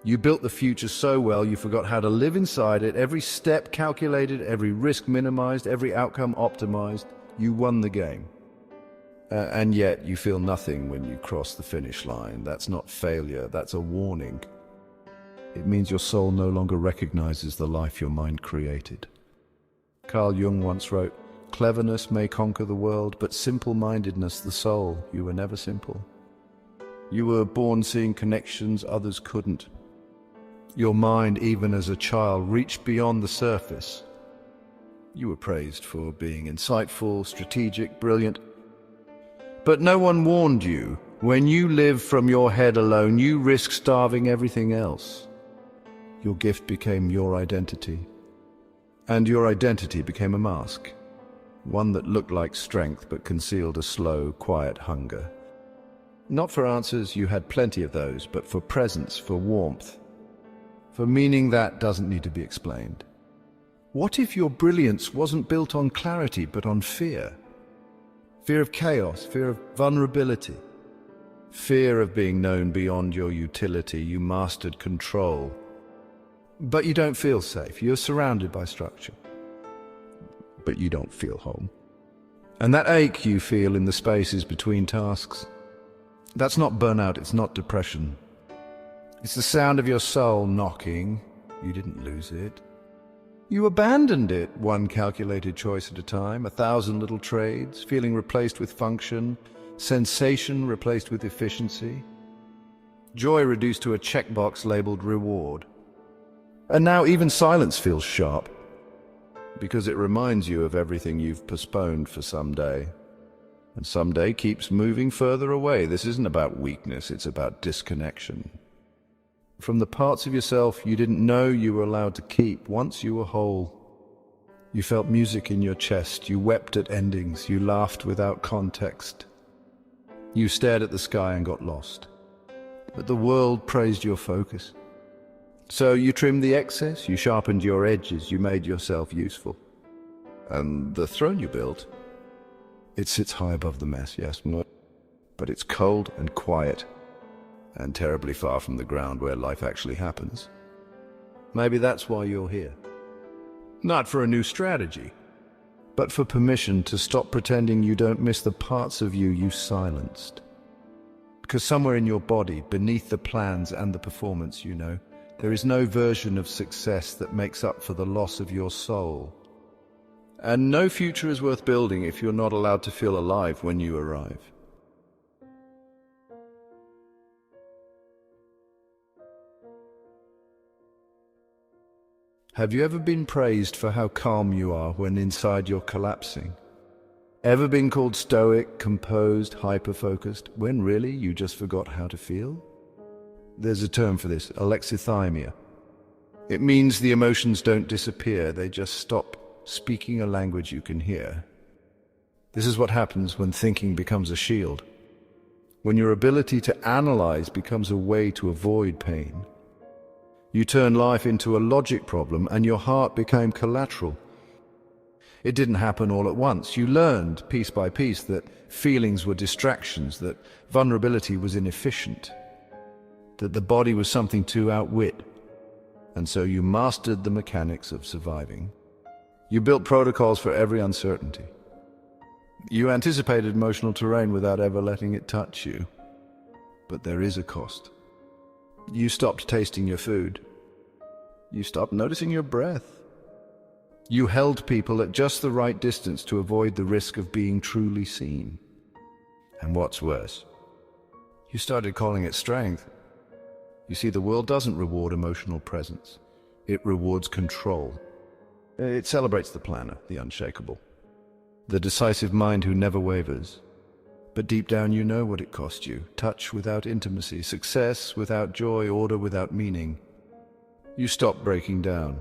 You built the future so well you forgot how to live inside it, every step calculated, every risk minimized, every outcome optimized. You won the game. And yet you feel nothing when you cross the finish line. That's not failure, that's a warning. It means your soul no longer recognizes the life your mind created. Carl Jung once wrote, "Cleverness may conquer the world, but simple-mindedness the soul. You were never simple. You were born seeing connections others couldn't. Your mind, even as a child, reached beyond the surface. You were praised for being insightful, strategic, brilliant. But no one warned you. When you live from your head alone, you risk starving everything else. Your gift became your identity. And your identity became a mask. One that looked like strength but concealed a slow, quiet hunger. Not for answers, you had plenty of those, but for presence, for warmth, for meaning that doesn't need to be explained. What if your brilliance wasn't built on clarity but on fear? Fear of chaos, fear of vulnerability, fear of being known beyond your utility. You mastered control. But you don't feel safe. You're surrounded by structure. But you don't feel home. And that ache you feel in the spaces between tasks, that's not burnout, it's not depression. It's the sound of your soul knocking. You didn't lose it. You abandoned it, one calculated choice at a time, 1,000 little trades, feeling replaced with function, sensation replaced with efficiency, joy reduced to a checkbox labeled reward. And now even silence feels sharp, because it reminds you of everything you've postponed for someday. And someday keeps moving further away. This isn't about weakness, it's about disconnection. From the parts of yourself you didn't know you were allowed to keep. Once you were whole, you felt music in your chest, you wept at endings, you laughed without context. You stared at the sky and got lost. But the world praised your focus. So you trimmed the excess, you sharpened your edges, you made yourself useful. And the throne you built, it sits high above the mess, yes, but it's cold and quiet and terribly far from the ground where life actually happens. Maybe that's why you're here. Not for a new strategy, but for permission to stop pretending you don't miss the parts of you silenced. Because somewhere in your body, beneath the plans and the performance, there is no version of success that makes up for the loss of your soul. And no future is worth building if you're not allowed to feel alive when you arrive. Have you ever been praised for how calm you are when inside you're collapsing? Ever been called stoic, composed, hyper-focused, when really you just forgot how to feel? There's a term for this, alexithymia. It means the emotions don't disappear, they just stop speaking a language you can hear. This is what happens when thinking becomes a shield. When your ability to analyze becomes a way to avoid pain. You turn life into a logic problem and your heart became collateral. It didn't happen all at once. You learned, piece by piece, that feelings were distractions, that vulnerability was inefficient, that the body was something to outwit. And so you mastered the mechanics of surviving. You built protocols for every uncertainty. You anticipated emotional terrain without ever letting it touch you. But there is a cost. You stopped tasting your food. You stopped noticing your breath. You held people at just the right distance to avoid the risk of being truly seen. And what's worse, you started calling it strength. You see, the world doesn't reward emotional presence. It rewards control. It celebrates the planner, the unshakable, the decisive mind who never wavers. But deep down you know what it cost you. Touch without intimacy, success without joy, order without meaning. You stopped breaking down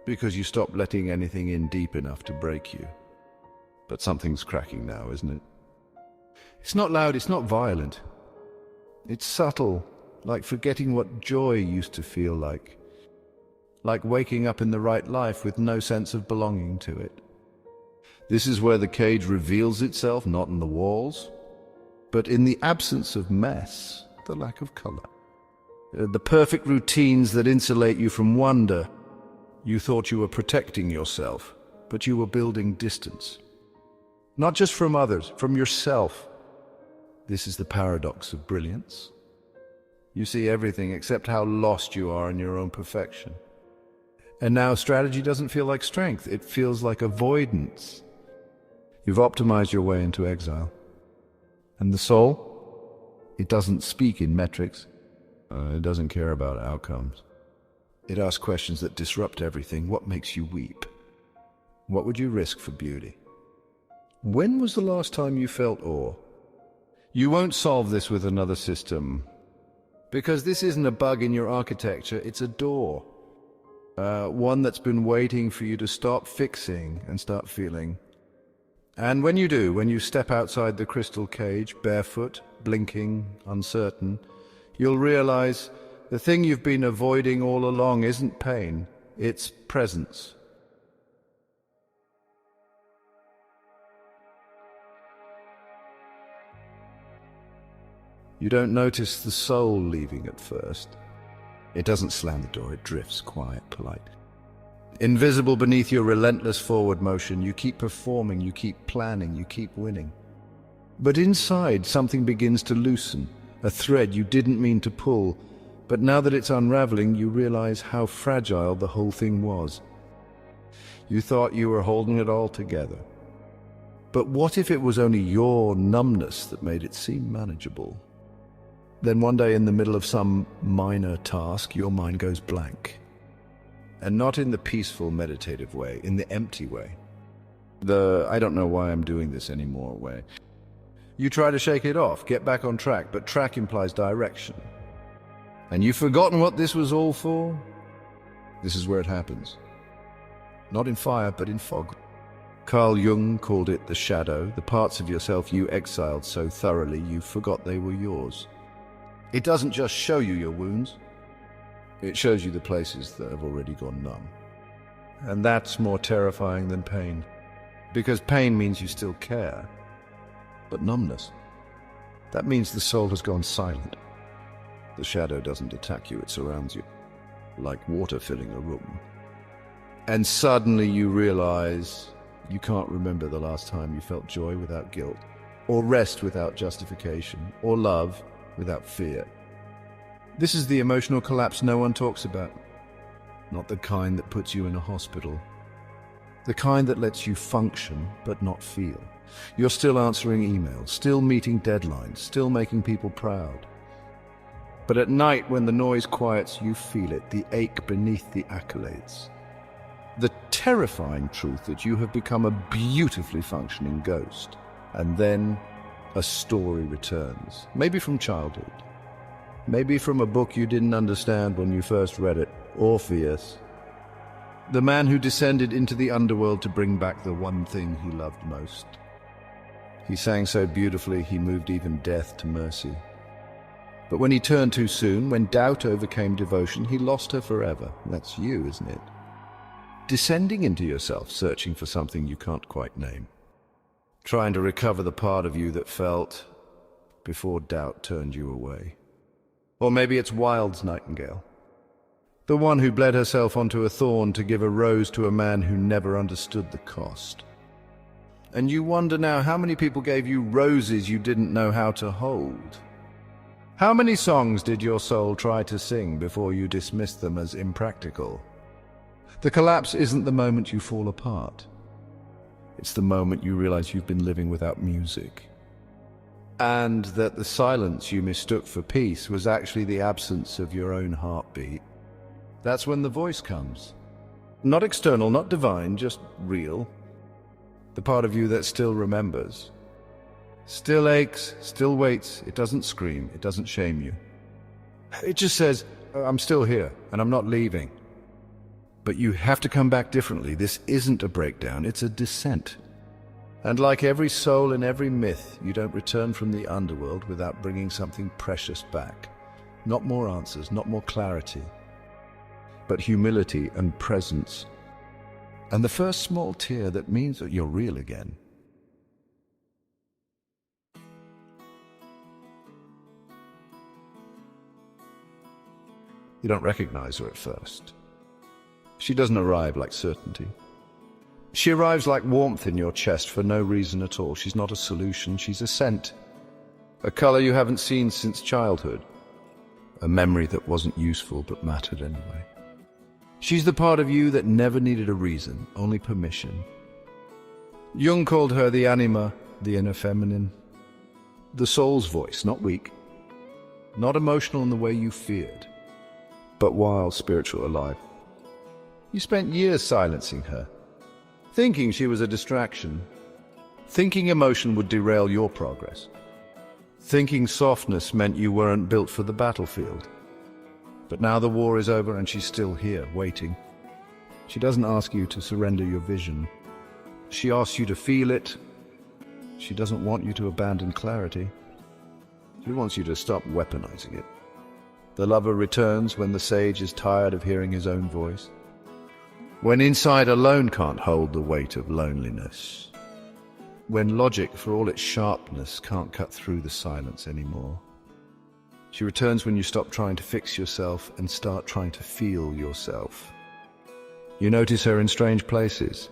because you stopped letting anything in deep enough to break you. But something's cracking now, isn't it? It's not loud, it's not violent. It's subtle. Like forgetting what joy used to feel like waking up in the right life with no sense of belonging to it. This is where the cage reveals itself, not in the walls, but in the absence of mess, the lack of color. The perfect routines that insulate you from wonder. You thought you were protecting yourself, but you were building distance. Not just from others, from yourself. This is the paradox of brilliance. You see everything except how lost you are in your own perfection. And now strategy doesn't feel like strength, it feels like avoidance. You've optimized your way into exile. And the soul? It doesn't speak in metrics. It doesn't care about outcomes. It asks questions that disrupt everything. What makes you weep? What would you risk for beauty? When was the last time you felt awe? You won't solve this with another system. Because this isn't a bug in your architecture, it's a door. One that's been waiting for you to stop fixing and start feeling. And when you do, when you step outside the crystal cage, barefoot, blinking, uncertain, you'll realize the thing you've been avoiding all along isn't pain, it's presence. You don't notice the soul leaving at first. It doesn't slam the door, it drifts, quiet, polite. Invisible beneath your relentless forward motion, you keep performing, you keep planning, you keep winning. But inside, something begins to loosen, a thread you didn't mean to pull, but now that it's unraveling, you realize how fragile the whole thing was. You thought you were holding it all together. But what if it was only your numbness that made it seem manageable? Then one day in the middle of some minor task, your mind goes blank. And not in the peaceful, meditative way, in the empty way. The I don't know why I'm doing this anymore way. You try to shake it off, get back on track, but track implies direction. And you've forgotten what this was all for? This is where it happens. Not in fire, but in fog. Carl Jung called it the shadow, the parts of yourself you exiled so thoroughly you forgot they were yours. It doesn't just show you your wounds, it shows you the places that have already gone numb. And that's more terrifying than pain, because pain means you still care. But numbness, that means the soul has gone silent. The shadow doesn't attack you, it surrounds you, like water filling a room. And suddenly you realize you can't remember the last time you felt joy without guilt, or rest without justification, or love without fear. This is the emotional collapse no one talks about. Not the kind that puts you in a hospital. The kind that lets you function but not feel. You're still answering emails, still meeting deadlines, still making people proud. But at night when the noise quiets, you feel it, the ache beneath the accolades. The terrifying truth that you have become a beautifully functioning ghost. And then a story returns, maybe from childhood. Maybe from a book you didn't understand when you first read it, Orpheus. The man who descended into the underworld to bring back the one thing he loved most. He sang so beautifully he moved even death to mercy. But when he turned too soon, when doubt overcame devotion, he lost her forever. That's you, isn't it? Descending into yourself, searching for something you can't quite name. Trying to recover the part of you that felt before doubt turned you away. Or maybe it's Wilde's nightingale. The one who bled herself onto a thorn to give a rose to a man who never understood the cost. And you wonder now how many people gave you roses you didn't know how to hold. How many songs did your soul try to sing before you dismissed them as impractical? The collapse isn't the moment you fall apart. It's the moment you realize you've been living without music. And that the silence you mistook for peace was actually the absence of your own heartbeat. That's when the voice comes. Not external, not divine, just real. The part of you that still remembers. Still aches, still waits. It doesn't scream, it doesn't shame you. It just says, I'm still here, and I'm not leaving. But you have to come back differently. This isn't a breakdown, it's a descent. And like every soul in every myth, you don't return from the underworld without bringing something precious back. Not more answers, not more clarity, but humility and presence. And the first small tear that means that you're real again. You don't recognize her at first. She doesn't arrive like certainty. She arrives like warmth in your chest for no reason at all. She's not a solution, she's a scent. A color you haven't seen since childhood. A memory that wasn't useful but mattered anyway. She's the part of you that never needed a reason, only permission. Jung called her the anima, the inner feminine. The soul's voice, not weak. Not emotional in the way you feared, but wild, spiritual, alive. You spent years silencing her, thinking she was a distraction, thinking emotion would derail your progress, thinking softness meant you weren't built for the battlefield. But now the war is over and she's still here, waiting. She doesn't ask you to surrender your vision. She asks you to feel it. She doesn't want you to abandon clarity. She wants you to stop weaponizing it. The lover returns when the sage is tired of hearing his own voice. When insight alone can't hold the weight of loneliness. When logic, for all its sharpness, can't cut through the silence anymore. She returns when you stop trying to fix yourself and start trying to feel yourself. You notice her in strange places.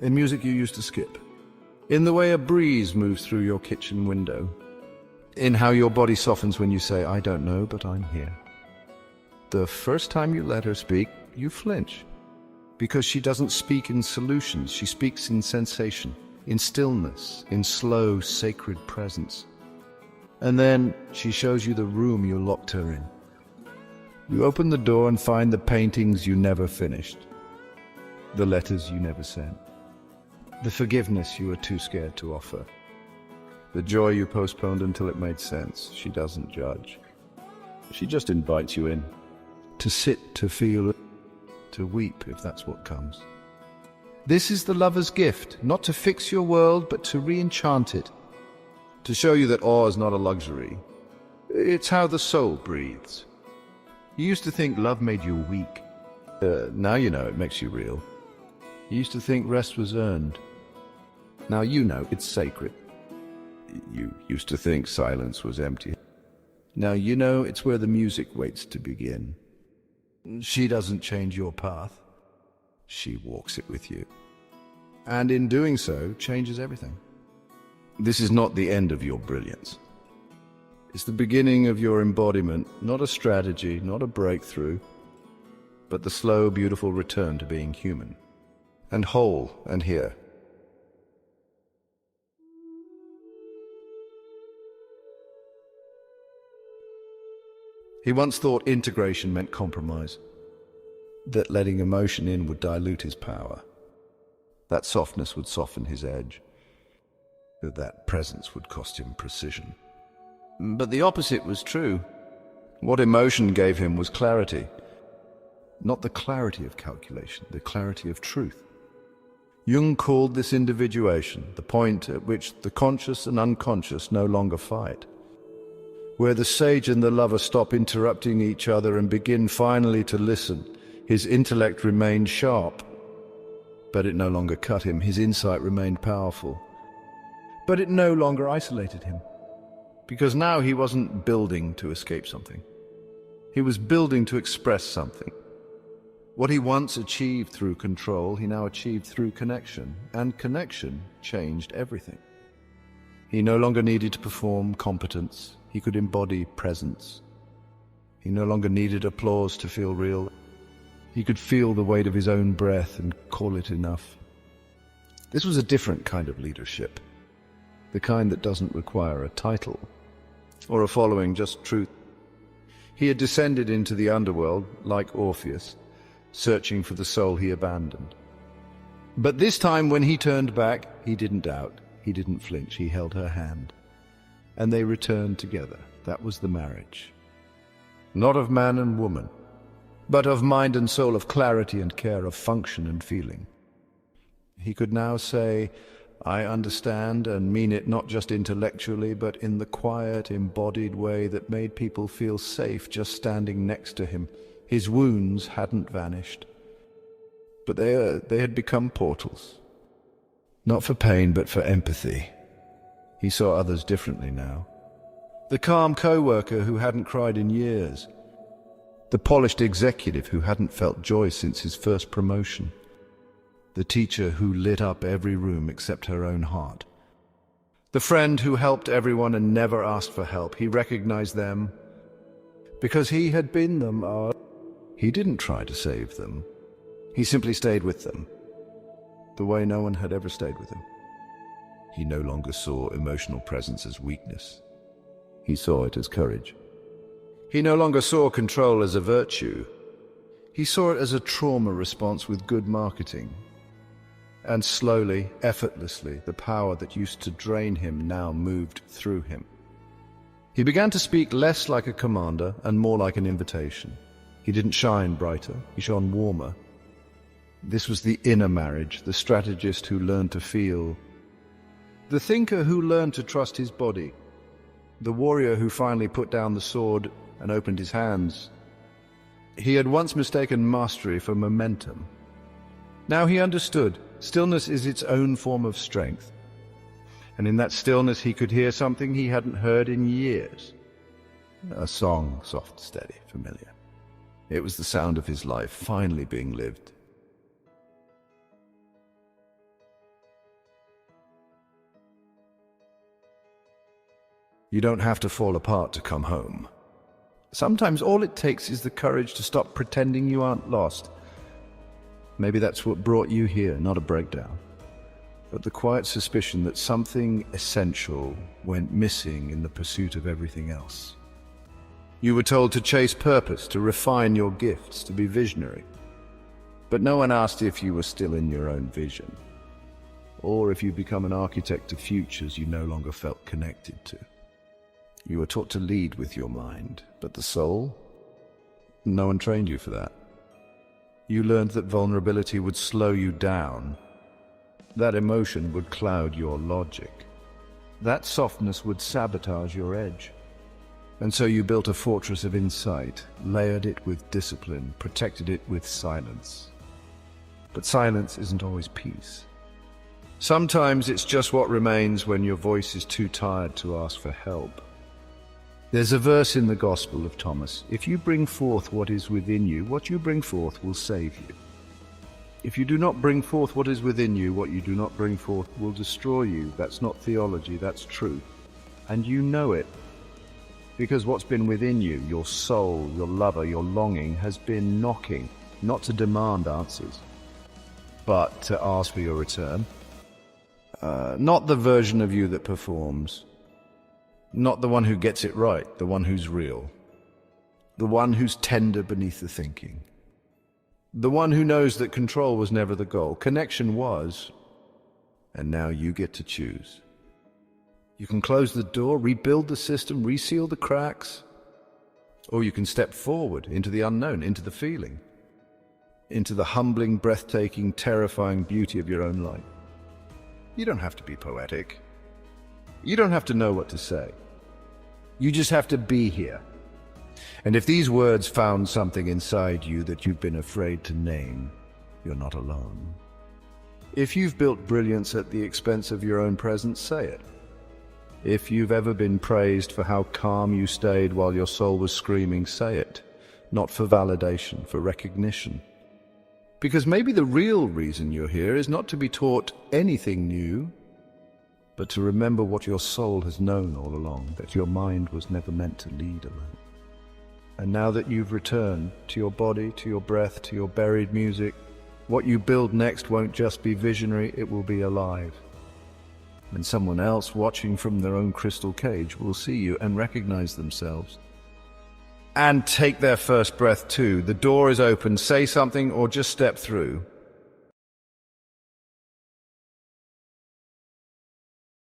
In music you used to skip. In the way a breeze moves through your kitchen window. In how your body softens when you say, I don't know, but I'm here. The first time you let her speak, you flinch. Because she doesn't speak in solutions, she speaks in sensation, in stillness, in slow, sacred presence. And then she shows you the room you locked her in. You open the door and find the paintings you never finished, the letters you never sent, the forgiveness you were too scared to offer, the joy you postponed until it made sense. She doesn't judge. She just invites you in, to sit, to feel, to weep if that's what comes. This is the lover's gift, not to fix your world, but to re-enchant it. To show you that awe is not a luxury. It's how the soul breathes. You used to think love made you weak. Now you know it makes you real. You used to think rest was earned. Now you know it's sacred. You used to think silence was empty. Now you know it's where the music waits to begin. She doesn't change your path. She walks it with you. And in doing so, changes everything. This is not the end of your brilliance. It's the beginning of your embodiment, not a strategy, not a breakthrough, but the slow, beautiful return to being human, and whole and here. He once thought integration meant compromise, that letting emotion in would dilute his power, that softness would soften his edge, that presence would cost him precision. But the opposite was true. What emotion gave him was clarity. Not the clarity of calculation, the clarity of truth. Jung called this individuation, the point at which the conscious and unconscious no longer fight, where the sage and the lover stop interrupting each other and begin finally to listen. His intellect remained sharp, but it no longer cut him. His insight remained powerful, but it no longer isolated him, because now he wasn't building to escape something. He was building to express something. What he once achieved through control, he now achieved through connection, and connection changed everything. He no longer needed to perform competence. He could embody presence. He no longer needed applause to feel real. He could feel the weight of his own breath and call it enough. This was a different kind of leadership, the kind that doesn't require a title or a following, just truth. He had descended into the underworld like Orpheus, searching for the soul he abandoned. But this time when he turned back, he didn't doubt, he didn't flinch, he held her hand. And they returned together. That was the marriage. Not of man and woman, but of mind and soul, of clarity and care, of function and feeling. He could now say, I understand, and mean it not just intellectually, but in the quiet, embodied way that made people feel safe just standing next to him. His wounds hadn't vanished, but they had become portals. Not for pain, but for empathy. He saw others differently now. The calm co-worker who hadn't cried in years. The polished executive who hadn't felt joy since his first promotion. The teacher who lit up every room except her own heart. The friend who helped everyone and never asked for help. He recognized them because he had been them. He didn't try to save them. He simply stayed with them, the way no one had ever stayed with him. He no longer saw emotional presence as weakness. He saw it as courage. He no longer saw control as a virtue. He saw it as a trauma response with good marketing. And slowly, effortlessly, the power that used to drain him now moved through him. He began to speak less like a commander and more like an invitation. He didn't shine brighter, he shone warmer. This was the inner marriage, the strategist who learned to feel, the thinker who learned to trust his body, the warrior who finally put down the sword and opened his hands. He had once mistaken mastery for momentum. Now he understood stillness is its own form of strength. And in that stillness he could hear something he hadn't heard in years. A song, soft, steady, familiar. It was the sound of his life finally being lived. You don't have to fall apart to come home. Sometimes all it takes is the courage to stop pretending you aren't lost. Maybe that's what brought you here, not a breakdown, but the quiet suspicion that something essential went missing in the pursuit of everything else. You were told to chase purpose, to refine your gifts, to be visionary. But no one asked if you were still in your own vision, or if you become an architect of futures you no longer felt connected to. You were taught to lead with your mind, but the soul? No one trained you for that. You learned that vulnerability would slow you down. That emotion would cloud your logic. That softness would sabotage your edge. And so you built a fortress of insight, layered it with discipline, protected it with silence. But silence isn't always peace. Sometimes it's just what remains when your voice is too tired to ask for help. There's a verse in the Gospel of Thomas: if you bring forth what is within you, what you bring forth will save you. If you do not bring forth what is within you, what you do not bring forth will destroy you. That's not theology, that's truth. And you know it, because what's been within you, your soul, your lover, your longing, has been knocking, not to demand answers, but to ask for your return. Not the version of you that performs. Not the one who gets it right, the one who's real. The one who's tender beneath the thinking. The one who knows that control was never the goal. Connection was, and now you get to choose. You can close the door, rebuild the system, reseal the cracks, or you can step forward into the unknown, into the feeling, into the humbling, breathtaking, terrifying beauty of your own life. You don't have to be poetic. You don't have to know what to say. You just have to be here. And if these words found something inside you that you've been afraid to name, you're not alone. If you've built brilliance at the expense of your own presence, say it. If you've ever been praised for how calm you stayed while your soul was screaming, say it. Not for validation, for recognition. Because maybe the real reason you're here is not to be taught anything new, but to remember what your soul has known all along, that your mind was never meant to lead alone. And now that you've returned to your body, to your breath, to your buried music, what you build next won't just be visionary, it will be alive. And someone else watching from their own crystal cage will see you and recognize themselves. And take their first breath too. The door is open, say something or just step through.